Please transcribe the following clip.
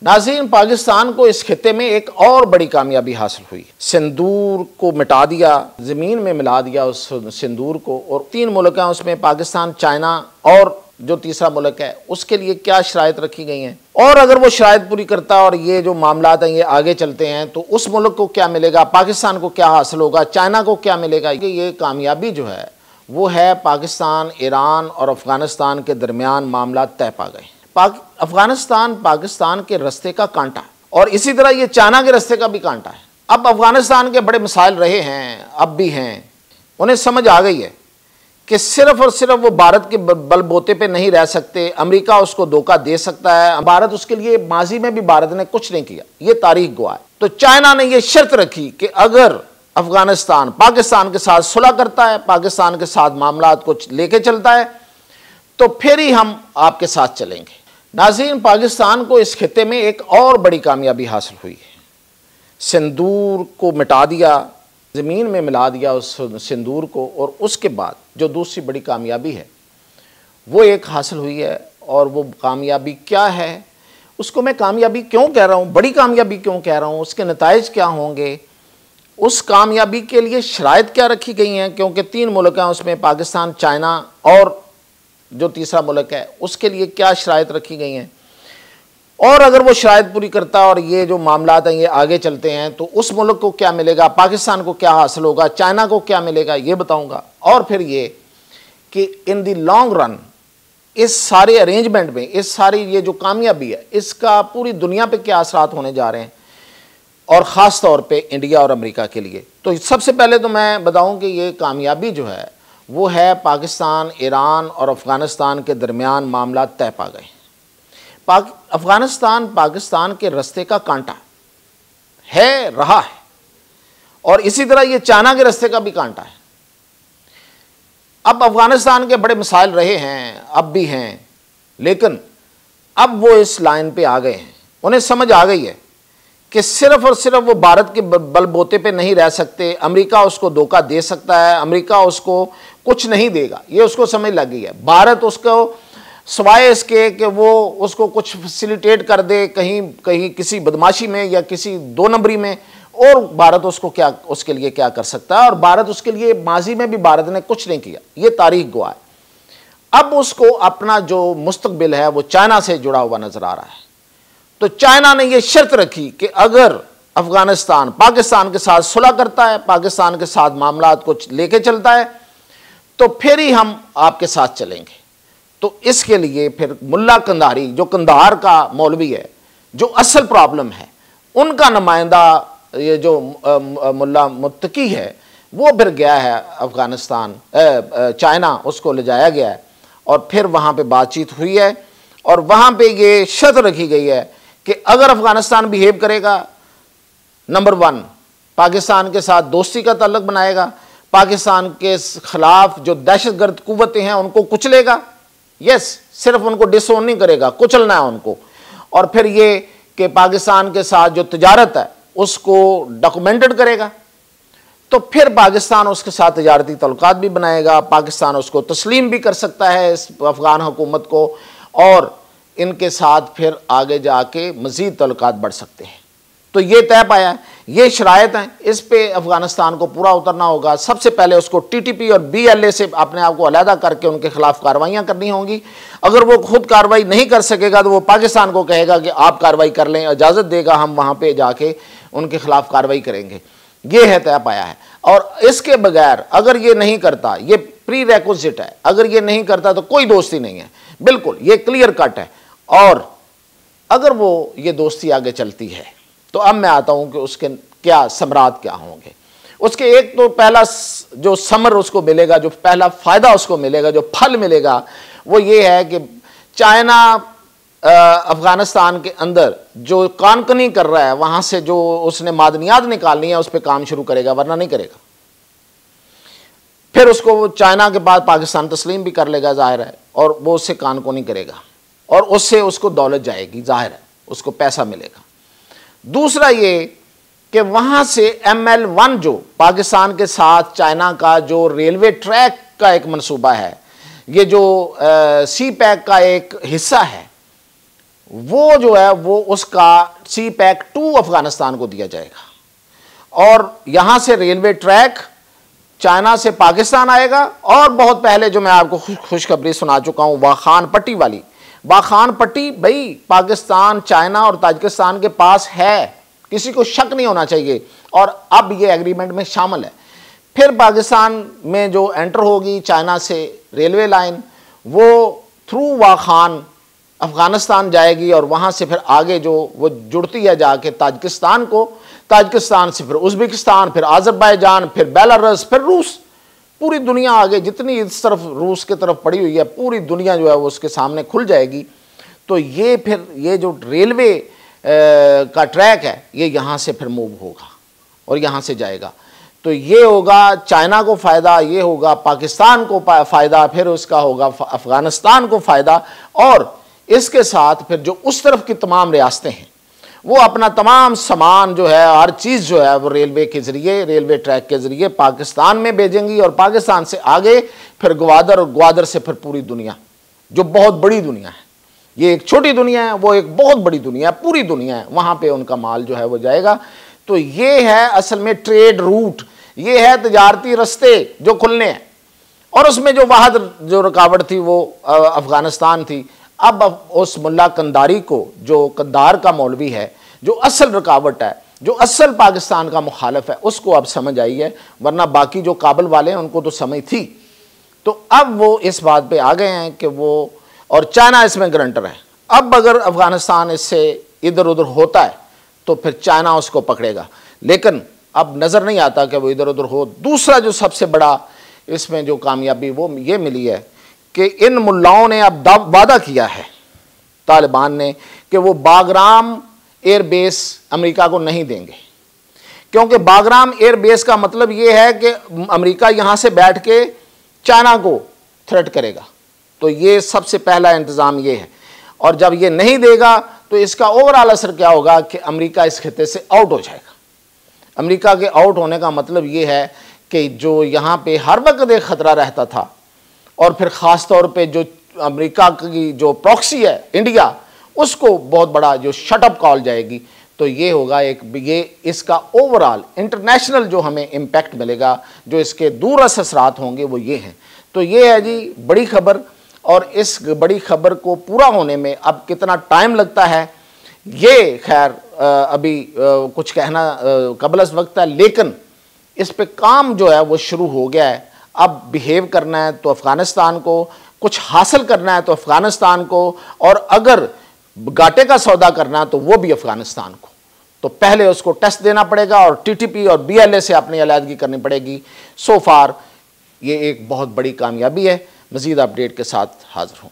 नाज़रीन, पाकिस्तान को इस खित्ते में एक और बड़ी कामयाबी हासिल हुई। सिंदूर को मिटा दिया, ज़मीन में मिला दिया उस सिंदूर को, और 3 मुल्क हैं उसमें, पाकिस्तान, चाइना और जो तीसरा मुल्क है, उसके लिए क्या शराइत रखी गई हैं, और अगर वो शराइत पूरी करता है और ये जो मामलात हैं ये आगे चलते हैं तो उस मुल्क को क्या मिलेगा, पाकिस्तान को क्या हासिल होगा, चाइना को क्या मिलेगा। ये कामयाबी जो है वो है पाकिस्तान, ईरान और अफ़गानिस्तान के दरमियान मामला तय पा गए। अफ़गानिस्तान पाकिस्तान के रस्ते का कांटा, और इसी तरह ये चाइना के रस्ते का भी कांटा है। अब अफ़गानिस्तान के बड़े मसाइल रहे हैं, अब भी हैं। उन्हें समझ आ गई है कि सिर्फ और सिर्फ वो भारत के बलबोते पे नहीं रह सकते, अमेरिका उसको धोखा दे सकता है। भारत उसके लिए, माजी में भी भारत ने कुछ नहीं किया, ये तारीख गवाह है। तो चाइना ने ये शर्त रखी कि अगर अफ़गानिस्तान पाकिस्तान के साथ सुलह करता है, पाकिस्तान के साथ मामलात कुछ लेके चलता है, तो फिर ही हम आपके साथ चलेंगे। नाज़रीन, पाकिस्तान को इस खित्ते में एक और बड़ी कामयाबी हासिल हुई है। सिंदूर को मिटा दिया, ज़मीन में मिला दिया उस सिंदूर को, और उसके बाद जो दूसरी बड़ी कामयाबी है वो एक हासिल हुई है। और वो कामयाबी क्या है, उसको मैं कामयाबी क्यों कह रहा हूँ, बड़ी कामयाबी क्यों कह रहा हूँ, उसके नताइज क्या होंगे, उस कामयाबी के लिए शराइत क्या रखी गई हैं, क्योंकि 3 मुल्क हैं उसमें, पाकिस्तान, चाइना और जो तीसरा मुल्क है, उसके लिए क्या शराइत रखी गई हैं, और अगर वो शराइत पूरी करता और ये जो मामलात हैं ये आगे चलते हैं तो उस मुल्क को क्या मिलेगा, पाकिस्तान को क्या हासिल होगा, चाइना को क्या मिलेगा, ये बताऊंगा। और फिर ये कि इन दी लॉन्ग रन इस सारे अरेंजमेंट में, इस सारी ये जो कामयाबी है, इसका पूरी दुनिया पे क्या असरात होने जा रहे हैं, और ख़ास तौर पे इंडिया और अमेरिका के लिए। तो सबसे पहले तो मैं बताऊं कि ये कामयाबी जो है वो है पाकिस्तान, ईरान और अफ़गानिस्तान के दरमियान मामला तय पा गए। अफ़गानिस्तान पाकिस्तान के रस्ते का कांटा है, रहा है, और इसी तरह ये चाइना के रस्ते का भी कांटा है। अब अफ़गानिस्तान के बड़े मसाइल रहे हैं, अब भी हैं, लेकिन अब वो इस लाइन पे आ गए हैं। उन्हें समझ आ गई है कि सिर्फ और सिर्फ वो भारत के बलबोते पे नहीं रह सकते, अमेरिका उसको धोखा दे सकता है, अमेरिका उसको कुछ नहीं देगा, ये उसको समझ लग गई है। भारत उसको सवाए इसके कि वो उसको कुछ फैसिलिटेट कर दे कहीं कहीं किसी बदमाशी में या किसी 2 नंबरी में, और भारत उसको क्या, उसके लिए क्या कर सकता है, और भारत उसके लिए, माजी में भी भारत ने कुछ नहीं किया, ये तारीख गवाह है। अब उसको अपना जो मुस्तकबिल है वो चाइना से जुड़ा हुआ नजर आ रहा है। तो चाइना ने यह शर्त रखी कि अगर अफ़गानिस्तान पाकिस्तान के साथ सुलह करता है, पाकिस्तान के साथ मामलात कुछ लेके चलता है, तो फिर ही हम आपके साथ चलेंगे। तो इसके लिए फिर मुल्ला कंधारी, जो कंधार का मौलवी है, जो असल प्रॉब्लम है, उनका नुमाइंदा ये जो मुल्ला मुत्तकी है, वो फिर गया है अफ़गानिस्तान, चाइना, उसको ले जाया गया है, और फिर वहाँ पे बातचीत हुई है, और वहाँ पे ये शर्त रखी गई है कि अगर अफ़गानिस्तान बिहेव करेगा, नंबर 1 पाकिस्तान के साथ दोस्ती का ताल्लुक बनाएगा, पाकिस्तान के खिलाफ जो दहशतगर्द कुव्वतें हैं उनको कुचलेगा, यस, सिर्फ उनको डिसोन नहीं करेगा, कुचलना है उनको, और फिर ये कि पाकिस्तान के साथ जो तिजारत है उसको डॉक्यूमेंटेड करेगा, तो फिर पाकिस्तान उसके साथ तिजारती तल्लुकात भी बनाएगा, पाकिस्तान उसको तस्लीम भी कर सकता है इस अफ़गान हुकूमत को, और इनके साथ फिर आगे जाके मज़ीद तल्लुकात बढ़ सकते हैं। तो ये तय पाया, ये शराइत हैं, इस पे अफ़गानिस्तान को पूरा उतरना होगा। सबसे पहले उसको टीटीपी और BLA से अपने आप को अलहदा करके उनके खिलाफ कार्रवाइयाँ करनी होंगी। अगर वो खुद कार्रवाई नहीं कर सकेगा तो वो पाकिस्तान को कहेगा कि आप कार्रवाई कर लें, इजाज़त देगा, हम वहाँ पर जाके उनके खिलाफ कार्रवाई करेंगे। ये है, तय पाया है। और इसके बगैर अगर ये नहीं करता, ये प्री रेक्विजिट है, अगर ये नहीं करता तो कोई दोस्ती नहीं है, बिल्कुल ये क्लियर कट है। और अगर वो ये दोस्ती आगे चलती है तो अब मैं आता हूं कि उसके क्या समरात क्या होंगे। उसके एक तो पहला जो समर उसको मिलेगा, जो पहला फायदा उसको मिलेगा, जो फल मिलेगा, वो ये है कि चाइना अफ़गानिस्तान के अंदर जो कानकनी कर रहा है, वहां से जो उसने मादनियात निकालनी है उस पर काम शुरू करेगा, वरना नहीं करेगा। फिर उसको चाइना के बाद पाकिस्तान तस्लीम भी कर लेगा, जाहिर है, और वो उससे कानकनी करेगा, और उससे उसको दौलत जाएगी, जाहिर है, उसको पैसा मिलेगा। दूसरा ये कि वहां से ML1 जो पाकिस्तान के साथ चाइना का जो रेलवे ट्रैक का एक मंसूबा है, ये जो CPEC का एक हिस्सा है, वो जो है वो उसका सी पैक 2 अफगानिस्तान को दिया जाएगा। और यहां से रेलवे ट्रैक चाइना से पाकिस्तान आएगा। और बहुत पहले जो मैं आपको खुशखबरी सुना चुका हूं, वाखान पट्टी वाली, वाखान पट्टी भाई पाकिस्तान, चाइना और ताजिकिस्तान के पास है, किसी को शक नहीं होना चाहिए, और अब ये एग्रीमेंट में शामिल है। फिर पाकिस्तान में जो एंटर होगी चाइना से रेलवे लाइन, वो थ्रू वाखान अफगानिस्तान जाएगी और वहाँ से फिर आगे जो वो जुड़ती है जाके ताजिकिस्तान को, ताजिकिस्तान से फिर उज़्बेकिस्तान, फिर आज़रबाईजान, फिर बेलारूस, फिर रूस। पूरी दुनिया आगे जितनी इस तरफ रूस की तरफ पड़ी हुई है, पूरी दुनिया जो है वो उसके सामने खुल जाएगी। तो ये फिर ये जो रेलवे का ट्रैक है ये यहाँ से फिर मूव होगा और यहाँ से जाएगा। तो ये होगा चाइना को फ़ायदा, ये होगा पाकिस्तान को फ़ायदा, फिर उसका होगा अफ़गानिस्तान को फ़ायदा। और इसके साथ फिर जो उस तरफ की तमाम रियासतें हैं वो अपना तमाम सामान जो है, हर चीज़ जो है वो रेलवे के ज़रिए, रेलवे ट्रैक के ज़रिए पाकिस्तान में भेजेंगी और पाकिस्तान से आगे फिर ग्वादर, और ग्वादर से फिर पूरी दुनिया, जो बहुत बड़ी दुनिया है। ये एक छोटी दुनिया है, वो एक बहुत बड़ी दुनिया है, पूरी दुनिया है, वहाँ पे उनका माल जो है वो जाएगा। तो ये है असल में ट्रेड रूट, ये है तजारती रस्ते जो खुलने हैं। और उसमें जो वाहद जो रुकावट थी वो अफ़गानिस्तान थी। अब उस मुल्ला कंदारी को, जो कंदार का मौलवी है, जो असल रुकावट है, जो असल पाकिस्तान का मुखालिफ है, उसको अब समझ आई है, वरना बाकी जो काबल वाले हैं उनको तो समझ थी। तो अब वो इस बात पे आ गए हैं कि वो, और चाइना इसमें गारंटर है। अब अगर अफ़गानिस्तान इससे इधर उधर होता है तो फिर चाइना उसको पकड़ेगा, लेकिन अब नज़र नहीं आता कि वो इधर उधर हो। दूसरा जो सबसे बड़ा इसमें जो कामयाबी वो ये मिली है कि इन मुल्लाओं ने अब वादा किया है तालिबान ने कि वो बागराम एयरबेस अमेरिका को नहीं देंगे, क्योंकि बागराम एयरबेस का मतलब ये है कि अमेरिका यहाँ से बैठ के चाइना को थ्रेट करेगा। तो ये सबसे पहला इंतज़ाम ये है। और जब ये नहीं देगा तो इसका ओवरऑल असर क्या होगा कि अमेरिका इस खिते से आउट हो जाएगा। अमेरिका के आउट होने का मतलब ये है कि जो यहाँ पे हर वक्त एक ख़तरा रहता था, और फिर ख़ास तौर पे जो अमेरिका की जो प्रॉक्सी है इंडिया, उसको बहुत बड़ा जो शटअप कॉल जाएगी। तो ये होगा एक, ये इसका ओवरऑल इंटरनेशनल जो हमें इम्पैक्ट मिलेगा, जो इसके दूरअस असरात होंगे वो ये हैं। तो ये है जी बड़ी खबर, और इस बड़ी खबर को पूरा होने में अब कितना टाइम लगता है ये खैर अभी कुछ कहना कबल वक्त है, लेकिन इस पे काम जो है वो शुरू हो गया है। अब बिहेव करना है तो अफ़गानिस्तान को, कुछ हासिल करना है तो अफ़गानिस्तान को, और अगर घाटे का सौदा करना है तो वो भी अफ़गानिस्तान को। तो पहले उसको टेस्ट देना पड़ेगा और टीटीपी और BLA से अपनी अलहदगी करनी पड़ेगी। सो फार ये एक बहुत बड़ी कामयाबी है। मज़ीद अपडेट के साथ हाज़िर हूँ।